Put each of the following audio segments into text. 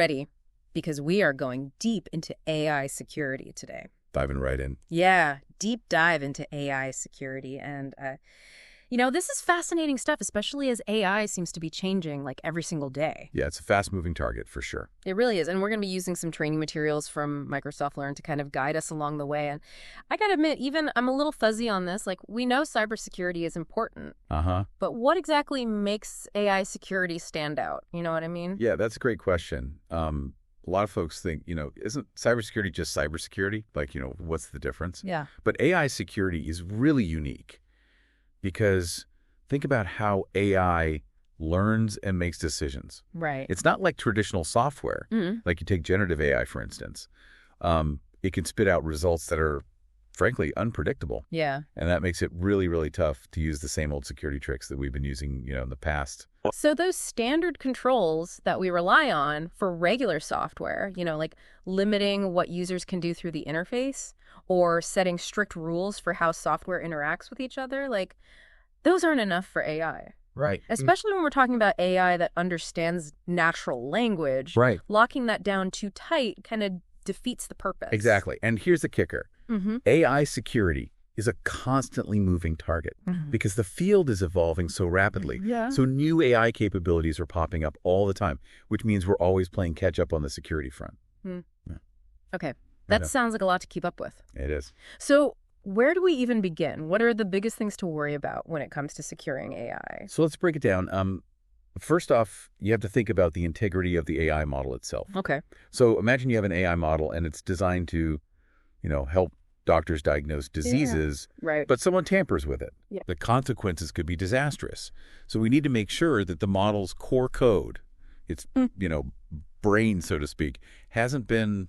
ready because we are going deep into AI security today. Diving right in. Yeah, deep dive into AI security. And, this is fascinating stuff, especially as AI seems to be changing like every single day. Yeah, it's a fast-moving target for sure. It really is. And we're going to be using some training materials from Microsoft Learn to kind of guide us along the way. And I got to admit, even I'm a little fuzzy on this. Like, we know cybersecurity is important. But what exactly makes AI security stand out? You know what I mean? Yeah, that's a great question. A lot of folks think, isn't cybersecurity just cybersecurity? Like, what's the difference? Yeah. But AI security is really unique because think about how AI learns and makes decisions. Right. It's not like traditional software. Like you take generative AI, for instance. It can spit out results that are, frankly, unpredictable. Yeah. And that makes it really, really tough to use the same old security tricks that we've been using, in the past. So those standard controls that we rely on for regular software, like limiting what users can do through the interface or setting strict rules for how software interacts with each other, like those aren't enough for AI. Right. Especially when we're talking about AI that understands natural language. Right. Locking that down too tight kind of defeats the purpose. Exactly. And here's the kicker. AI security is a constantly moving target because the field is evolving so rapidly. Yeah. So new AI capabilities are popping up all the time, which means we're always playing catch up on the security front. Yeah. Okay. That sounds like a lot to keep up with. It is. So where do we even begin? What are the biggest things to worry about when it comes to securing AI? So let's break it down. First off, you have to think about the integrity of the AI model itself. Okay. So imagine you have an AI model and it's designed to, help doctors diagnose diseases, right. but someone tampers with it. Yeah. The consequences could be disastrous. So we need to make sure that the model's core code, its, brain, so to speak, hasn't been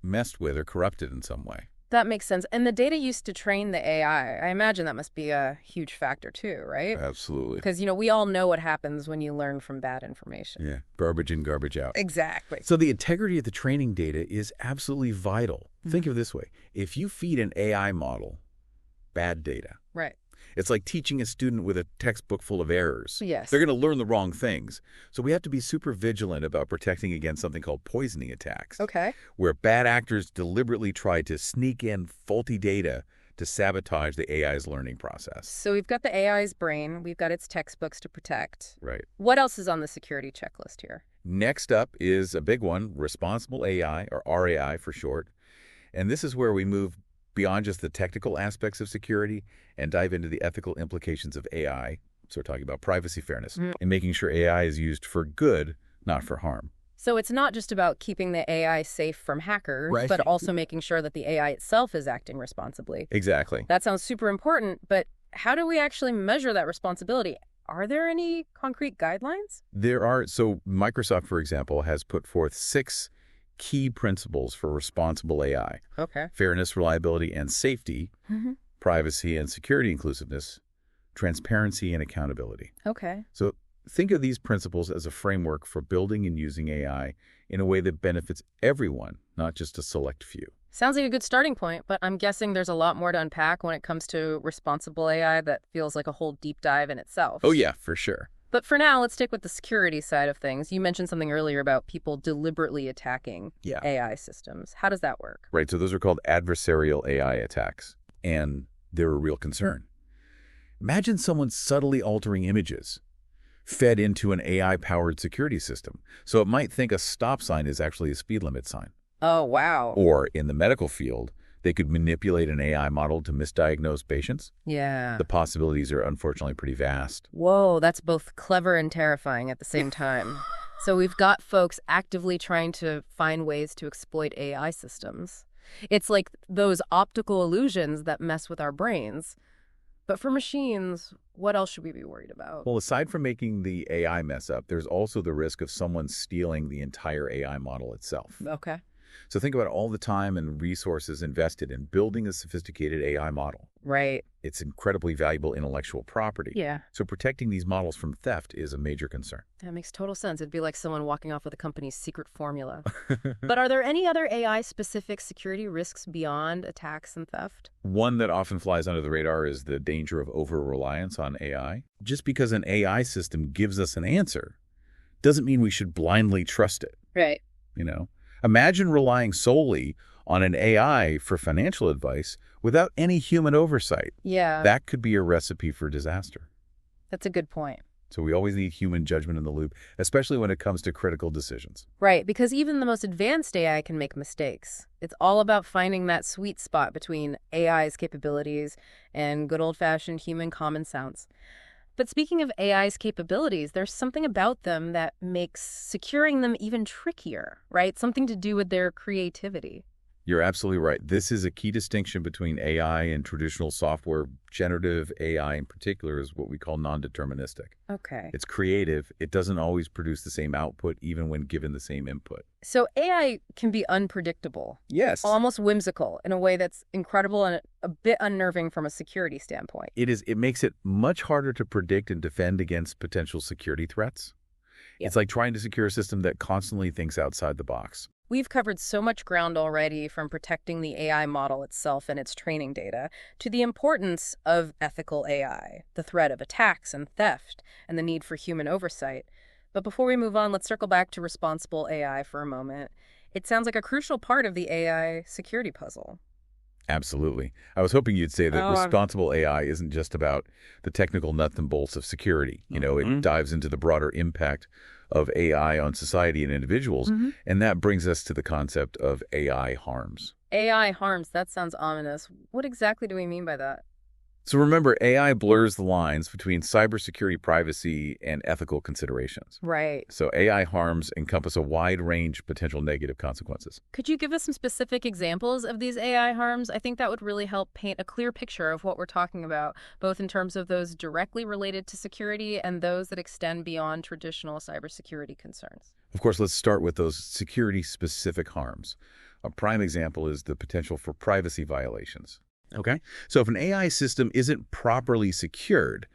messed with or corrupted in some way. That makes sense. And the data used to train the AI, I imagine that must be a huge factor too, right? Absolutely. Because, we all know what happens when you learn from bad information. Yeah, garbage in, garbage out. Exactly. So the integrity of the training data is absolutely vital. Think of it this way. If you feed an AI model bad data, right. It's like teaching a student with a textbook full of errors. Yes. They're going to learn the wrong things. So we have to be super vigilant about protecting against something called poisoning attacks. Okay. Where bad actors deliberately try to sneak in faulty data to sabotage the AI's learning process. So we've got the AI's brain. We've got its textbooks to protect. Right. What else is on the security checklist here? Next up is a big one, responsible AI, or RAI for short. And this is where we move beyond just the technical aspects of security and dive into the ethical implications of AI. So we're talking about privacy fairness and making sure AI is used for good, not for harm. So it's not just about keeping the AI safe from hackers, Right. but also making sure that the AI itself is acting responsibly. Exactly. That sounds super important, but how do we actually measure that responsibility? Are there any concrete guidelines? There are. So Microsoft, for example, has put forth 6 key principles for responsible AI. Okay. Fairness, reliability, and safety, privacy and security inclusiveness, transparency and accountability. Okay. So think of these principles as a framework for building and using AI in a way that benefits everyone, not just a select few. Sounds like a good starting point, but I'm guessing there's a lot more to unpack when it comes to responsible AI that feels like a whole deep dive in itself. Oh, yeah, for sure. But for now, let's stick with the security side of things. You mentioned something earlier about people deliberately attacking AI systems. How does that work? Right. So those are called adversarial AI attacks, and they're a real concern. Imagine someone subtly altering images fed into an AI-powered security system. So it might think a stop sign is actually a speed limit sign. Oh, wow. Or in the medical field, they could manipulate an AI model to misdiagnose patients. Yeah. The possibilities are unfortunately pretty vast. Whoa, that's both clever and terrifying at the same time. So we've got folks actively trying to find ways to exploit AI systems. It's like those optical illusions that mess with our brains. But for machines, what else should we be worried about? Well, aside from making the AI mess up, there's also the risk of someone stealing the entire AI model itself. Okay. So think about all the time and resources invested in building a sophisticated AI model. Right. It's incredibly valuable intellectual property. Yeah. So protecting these models from theft is a major concern. That makes total sense. It'd be like someone walking off with a company's secret formula. But are there any other AI-specific security risks beyond attacks and theft? One that often flies under the radar is the danger of over-reliance on AI. Just because an AI system gives us an answer doesn't mean we should blindly trust it. Right. you know? Imagine relying solely on an AI for financial advice without any human oversight. Yeah, That could be a recipe for disaster. that's a good point. So we always need human judgment in the loop, especially when it comes to critical decisions. Right, because even the most advanced AI can make mistakes. It's all about finding that sweet spot between AI's capabilities and good old-fashioned human common sense. But speaking of AI's capabilities, there's something about them that makes securing them even trickier, right? Something to do with their creativity. You're absolutely right. This is a key distinction between AI and traditional software. Generative AI in particular is what we call non-deterministic. Okay. It's creative. It doesn't always produce the same output, even when given the same input. So AI can be unpredictable, Yes. almost whimsical, in a way that's incredible and a bit unnerving from a security standpoint. It is. It makes it much harder to predict and defend against potential security threats. Yep. It's like trying to secure a system that constantly thinks outside the box. We've covered so much ground already, from protecting the AI model itself and its training data to the importance of ethical AI, the threat of attacks and theft, and the need for human oversight. But before we move on, let's circle back to responsible AI for a moment. It sounds like a crucial part of the AI security puzzle. Absolutely. I was hoping you'd say that Oh, responsible AI isn't just about the technical nuts and bolts of security. It dives into the broader impact of AI on society and individuals. And that brings us to the concept of AI harms. AI harms, that sounds ominous. What exactly do we mean by that? So remember, AI blurs the lines between cybersecurity privacy and ethical considerations. Right. So AI harms encompass a wide range of potential negative consequences. Could you give us some specific examples of these AI harms? I think that would really help paint a clear picture of what we're talking about, both in terms of those directly related to security and those that extend beyond traditional cybersecurity concerns. Of course, let's start with those security-specific harms. A prime example is the potential for privacy violations. Okay? So if an AI system isn't properly secured,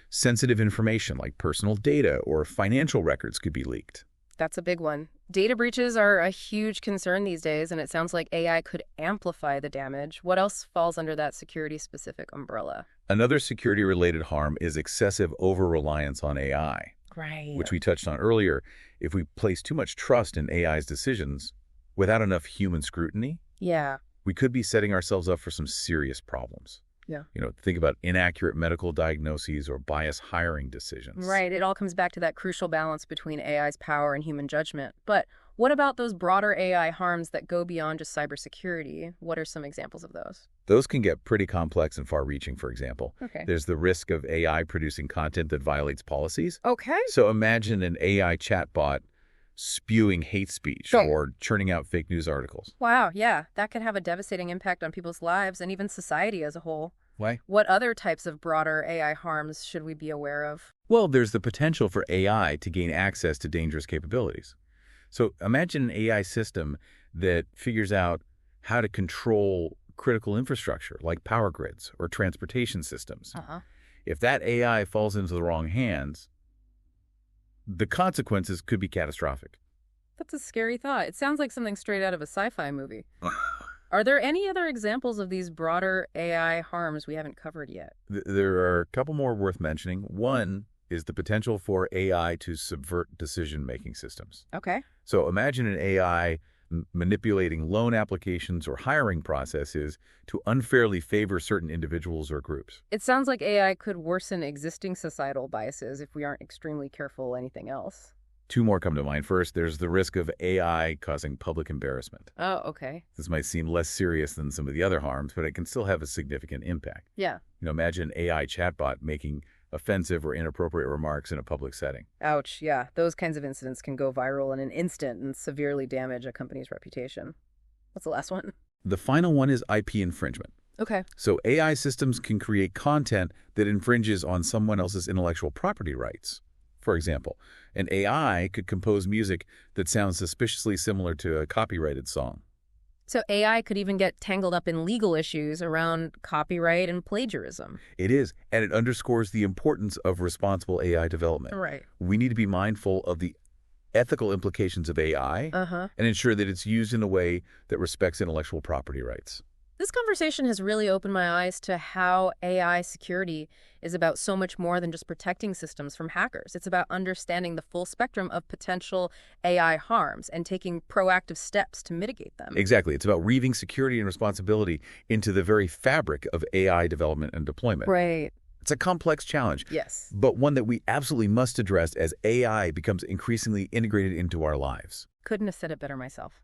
sensitive information like personal data or financial records could be leaked. That's a big one. Data breaches are a huge concern these days, and it sounds like AI could amplify the damage. What else falls under that security-specific umbrella? Another security-related harm is excessive over-reliance on AI, Right. which we touched on earlier. If we place too much trust in AI's decisions without enough human scrutiny, Yeah. we could be setting ourselves up for some serious problems. Yeah. Think about inaccurate medical diagnoses or biased hiring decisions. Right. It all comes back to that crucial balance between AI's power and human judgment. But what about those broader AI harms that go beyond just cybersecurity? What are some examples of those? Those can get pretty complex and far-reaching, for example. Okay. There's the risk of AI producing content that violates policies. Okay. So imagine an AI chatbot spewing hate speech Sure. or churning out fake news articles. Wow, yeah, that could have a devastating impact on people's lives and even society as a whole. Why? What other types of broader AI harms should we be aware of? Well, there's the potential for AI to gain access to dangerous capabilities. So imagine an AI system that figures out how to control critical infrastructure like power grids or transportation systems. Uh-huh. If that AI falls into the wrong hands, the consequences could be catastrophic. That's a scary thought. It sounds like something straight out of a sci-fi movie. Are there any other examples of these broader AI harms we haven't covered yet? There are a couple more worth mentioning. One is the potential for AI to subvert decision-making systems. Okay. So imagine an AI manipulating loan applications or hiring processes to unfairly favor certain individuals or groups. It sounds like AI could worsen existing societal biases if we aren't extremely careful anything else. Two more come to mind. First, there's the risk of AI causing public embarrassment. Oh, okay. This might seem less serious than some of the other harms, but it can still have a significant impact. Yeah. Imagine an AI chatbot making offensive or inappropriate remarks in a public setting. Ouch, yeah. Those kinds of incidents can go viral in an instant and severely damage a company's reputation. What's the last one? The final one is IP infringement. Okay. So AI systems can create content that infringes on someone else's intellectual property rights. For example, an AI could compose music that sounds suspiciously similar to a copyrighted song. So AI could even get tangled up in legal issues around copyright and plagiarism. It is, and it underscores the importance of responsible AI development. Right. We need to be mindful of the ethical implications of AI Uh-huh. and ensure that it's used in a way that respects intellectual property rights. This conversation has really opened my eyes to how AI security is about so much more than just protecting systems from hackers. It's about understanding the full spectrum of potential AI harms and taking proactive steps to mitigate them. Exactly. It's about weaving security and responsibility into the very fabric of AI development and deployment. Right. It's a complex challenge, Yes. but one that we absolutely must address as AI becomes increasingly integrated into our lives. Couldn't have said it better myself.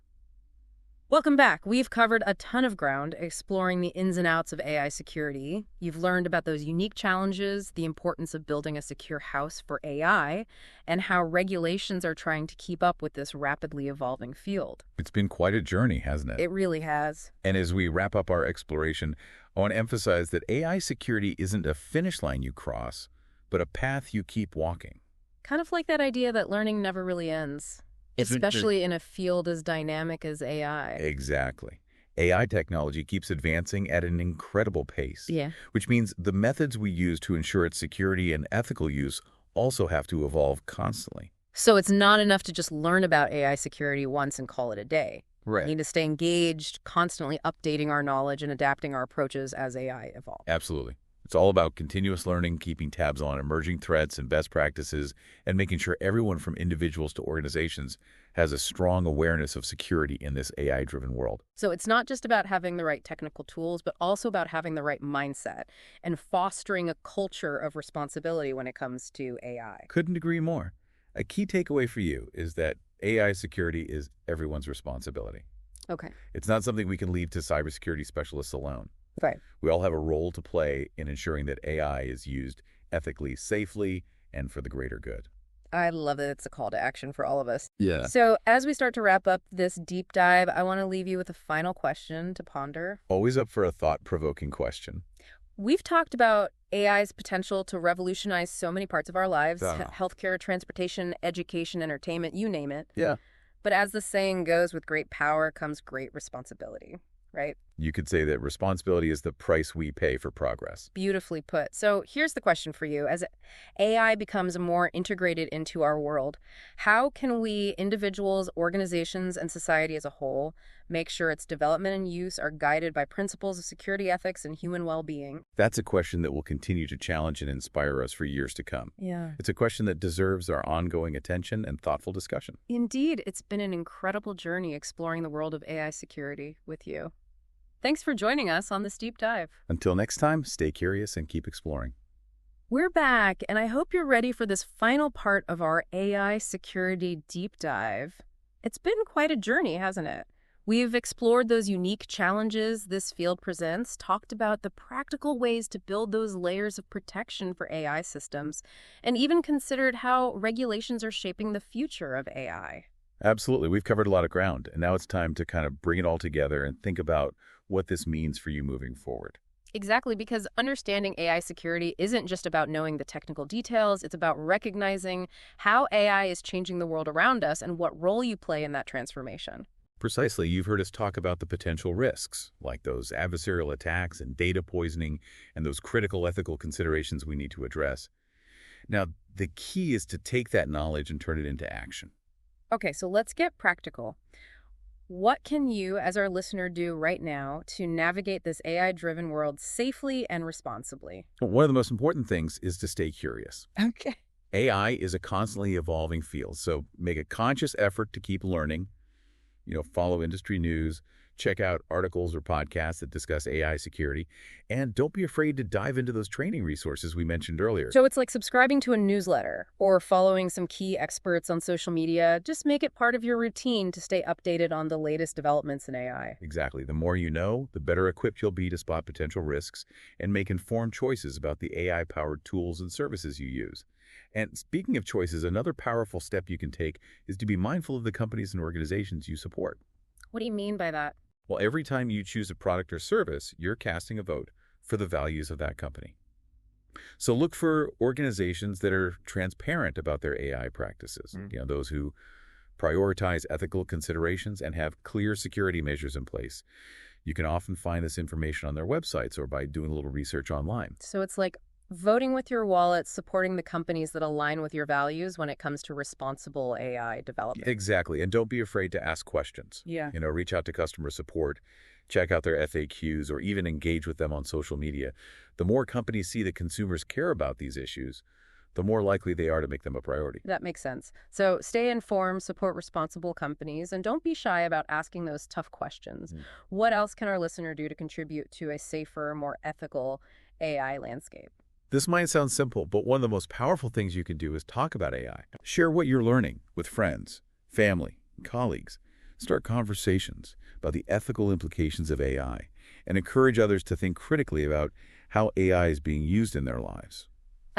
Welcome back. We've covered a ton of ground exploring the ins and outs of AI security. You've learned about those unique challenges, the importance of building a secure house for AI, and how regulations are trying to keep up with this rapidly evolving field. It's been quite a journey, hasn't it? It really has. And as we wrap up our exploration, I want to emphasize that AI security isn't a finish line you cross, but a path you keep walking. Kind of like that idea that learning never really ends, especially in a field as dynamic as AI. Exactly. AI technology keeps advancing at an incredible pace, Yeah. which means the methods we use to ensure its security and ethical use also have to evolve constantly. So it's not enough to just learn about AI security once and call it a day. We Right. need to stay engaged, constantly updating our knowledge and adapting our approaches as AI evolves. Absolutely. It's all about continuous learning, keeping tabs on emerging threats and best practices, and making sure everyone from individuals to organizations has a strong awareness of security in this AI-driven world. So it's not just about having the right technical tools, but also about having the right mindset and fostering a culture of responsibility when it comes to AI. Couldn't agree more. A key takeaway for you is that AI security is everyone's responsibility. Okay. It's not something we can leave to cybersecurity specialists alone. Right. We all have a role to play in ensuring that AI is used ethically, safely, and for the greater good. I love that it's a call to action for all of us. Yeah. So as we start to wrap up this deep dive, I want to leave you with a final question to ponder. Always up for a thought-provoking question. We've talked about AI's potential to revolutionize so many parts of our lives, healthcare, transportation, education, entertainment, you name it. Yeah. But as the saying goes, with great power comes great responsibility, right? You could say that responsibility is the price we pay for progress. Beautifully put. So here's the question for you. As AI becomes more integrated into our world, how can we, individuals, organizations, and society as a whole, make sure its development and use are guided by principles of security ethics and human well-being? That's a question that will continue to challenge and inspire us for years to come. Yeah. It's a question that deserves our ongoing attention and thoughtful discussion. Indeed, it's been an incredible journey exploring the world of AI security with you. Thanks for joining us on this deep dive. Until next time, stay curious and keep exploring. We're back, and I hope you're ready for this final part of our AI security deep dive. It's been quite a journey, hasn't it? We've explored those unique challenges this field presents, talked about the practical ways to build those layers of protection for AI systems, and even considered how regulations are shaping the future of AI. Absolutely. We've covered a lot of ground, and now it's time to kind of bring it all together and think about what this means for you moving forward. Exactly, because understanding AI security isn't just about knowing the technical details, it's about recognizing how AI is changing the world around us and what role you play in that transformation. Precisely. You've heard us talk about the potential risks, like those adversarial attacks and data poisoning and those critical ethical considerations we need to address. Now, the key is to take that knowledge and turn it into action. Okay, so let's get practical. What can you, as our listener, do right now to navigate this AI-driven world safely and responsibly? One of the most important things is to stay curious. Okay. AI is a constantly evolving field, so make a conscious effort to keep learning. Follow industry news, check out articles or podcasts that discuss AI security, and don't be afraid to dive into those training resources we mentioned earlier. So it's like subscribing to a newsletter or following some key experts on social media. Just make it part of your routine to stay updated on the latest developments in AI. Exactly. The more you know, the better equipped you'll be to spot potential risks and make informed choices about the AI-powered tools and services you use. And speaking of choices, another powerful step you can take is to be mindful of the companies and organizations you support. What do you mean by that? Well, every time you choose a product or service, you're casting a vote for the values of that company. So look for organizations that are transparent about their AI practices, those who prioritize ethical considerations and have clear security measures in place. You can often find this information on their websites or by doing a little research online. So it's like voting with your wallet, supporting the companies that align with your values when it comes to responsible AI development. Exactly. And don't be afraid to ask questions. Yeah. Reach out to customer support. check out their FAQs, or even engage with them on social media. The more companies see that consumers care about these issues, the more likely they are to make them a priority. That makes sense. So stay informed, support responsible companies, and don't be shy about asking those tough questions. Mm. What else can our listener do to contribute to a safer, more ethical AI landscape? This might sound simple, but one of the most powerful things you can do is talk about AI. Share what you're learning with friends, family, and colleagues. Start conversations about the ethical implications of AI and encourage others to think critically about how AI is being used in their lives.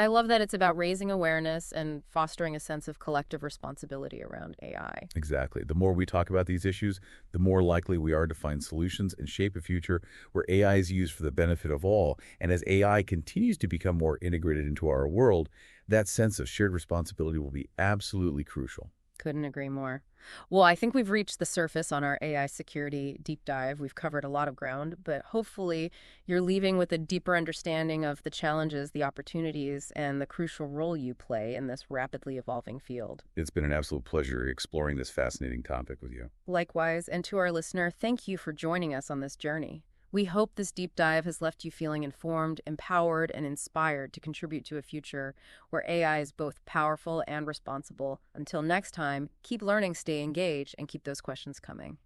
I love that it's about raising awareness and fostering a sense of collective responsibility around AI. Exactly. The more we talk about these issues, the more likely we are to find solutions and shape a future where AI is used for the benefit of all. And as AI continues to become more integrated into our world, that sense of shared responsibility will be absolutely crucial. Couldn't agree more. Well, I think we've reached the surface on our AI security deep dive. We've covered a lot of ground, but hopefully you're leaving with a deeper understanding of the challenges, the opportunities, and the crucial role you play in this rapidly evolving field. It's been an absolute pleasure exploring this fascinating topic with you. Likewise, and to our listener, thank you for joining us on this journey. We hope this deep dive has left you feeling informed, empowered, and inspired to contribute to a future where AI is both powerful and responsible. Until next time, keep learning, stay engaged, and keep those questions coming.